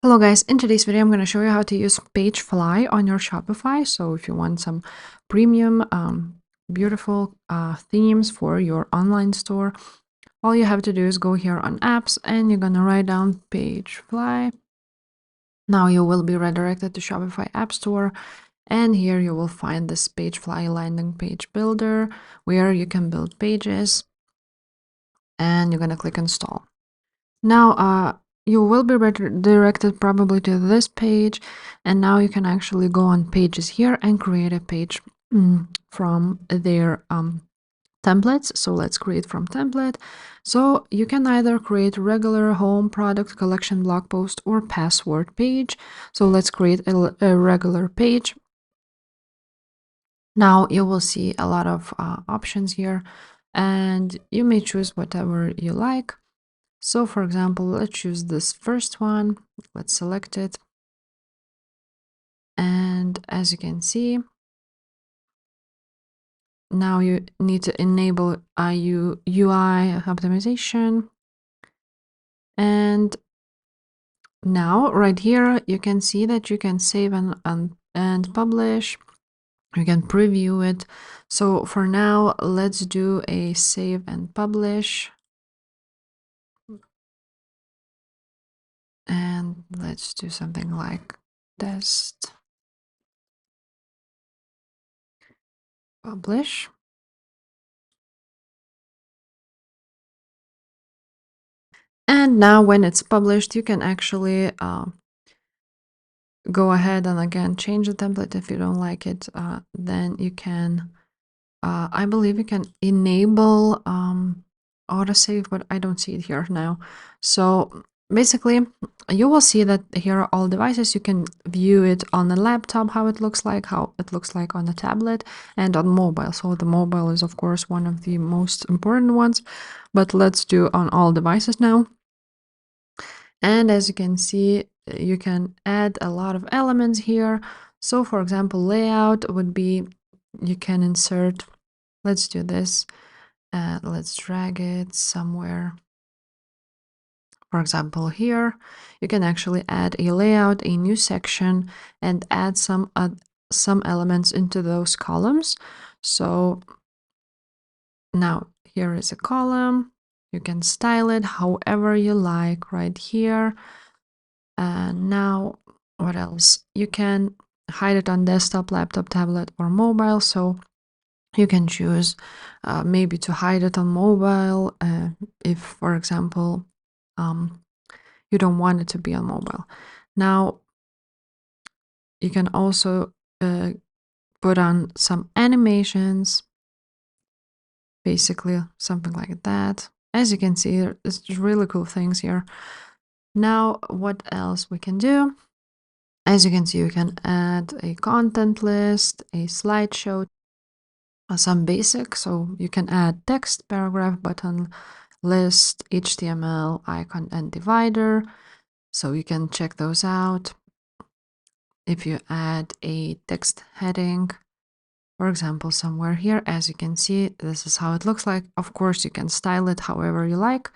Hello guys, in today's video I'm going to show you how to use Pagefly on your Shopify. So if you want some premium beautiful themes for your online store, all you have to do is go here on apps and you're going to write down Pagefly. Now you will be redirected to Shopify App Store, and here you will find this Pagefly landing page builder where you can build pages, and you're going to click install. Now, you will be redirected probably to this page, and now you can actually go on pages here and create a page from their templates. So let's create from template. So you can either create regular home, product, collection, blog post, or password page. So let's create a regular page. Now you will see a lot of options here, and you may choose whatever you like. So for example, let's choose this first one. Let's select it. And as you can see, now you need to enable UI optimization. And now right here, you can see that you can save and publish. You can preview it. So for now, let's do a save and publish. And let's do something like test publish. And now when it's published, you can actually go ahead and again change the template. If you don't like it, then you can, I believe you can enable autosave, but I don't see it here now. So basically, you will see that here are all devices. You can view it on the laptop, how it looks like on the tablet, and on mobile. So the mobile is, of course, one of the most important ones, but let's do on all devices now. And as you can see, you can add a lot of elements here. So for example, layout would be, you can insert, let's do this, let's drag it somewhere. For example, here, you can actually add a layout, a new section, and add some elements into those columns. So now here is a column. You can style it however you like right here. And now, what else? You can hide it on desktop, laptop, tablet, or mobile. So you can choose maybe to hide it on mobile if, for example, you don't want it to be on mobile. Now, you can also put on some animations, basically something like that. As you can see, there's really cool things here. Now, what else we can do? As you can see, you can add a content list, a slideshow, some basic. So you can add text, paragraph, button, list, HTML, icon, and divider. So you can check those out. If you add a text heading, for example, somewhere here, as you can see, this is how it looks like. Of course, you can style it however you like.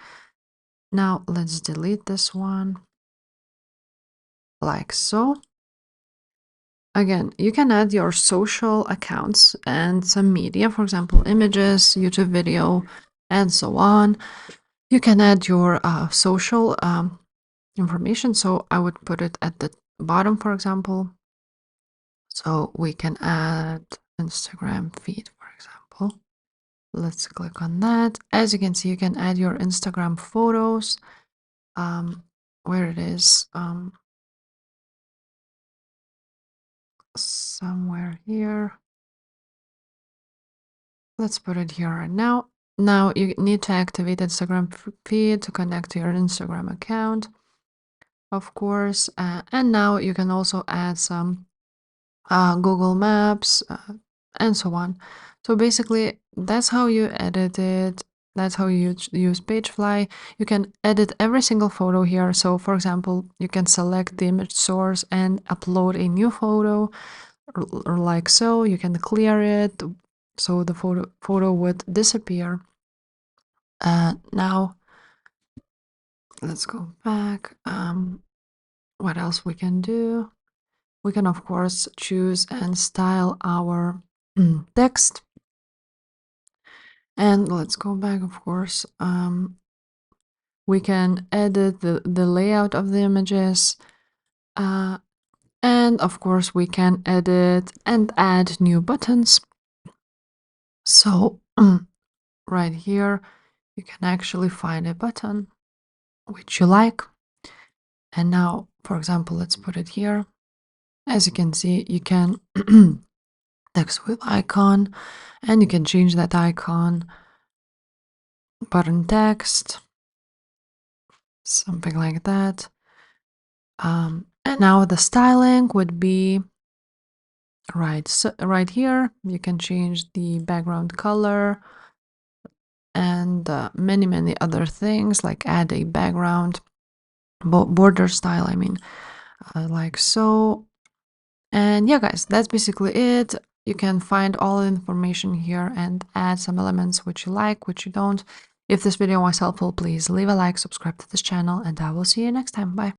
Now let's delete this one, like so. Again, you can add your social accounts and some media, for example, images, YouTube video, and so on. You can add your social information. So I would put it at the bottom, for example. So we can add Instagram feed, for example. Let's click on that. As you can see, you can add your Instagram photos. Where it is, somewhere here. Let's put it here right now. Now you need to activate Instagram feed to connect to your Instagram account, of course. And now you can also add some Google Maps and so on. So basically, that's how you edit it. That's how you use Pagefly. You can edit every single photo here. So for example, you can select the image source and upload a new photo, or like so. You can clear it so the photo would disappear. Now let's go back. What else we can do? We can, of course, choose and style our text. And let's go back, of course. We can edit the layout of the images. And of course, we can edit and add new buttons. So right here, you can actually find a button which you like. And now, for example, let's put it here. As you can see, you can text with icon, and you can change that icon, button text, something like that. And now the styling would be right here. You can change the background color and many other things, like add a background border style, I mean, like so. And yeah, guys, that's basically it. You can find all the information here and add some elements which you like, which you don't. If this video was helpful, please leave a like, subscribe to this channel, and I will see you next time. Bye.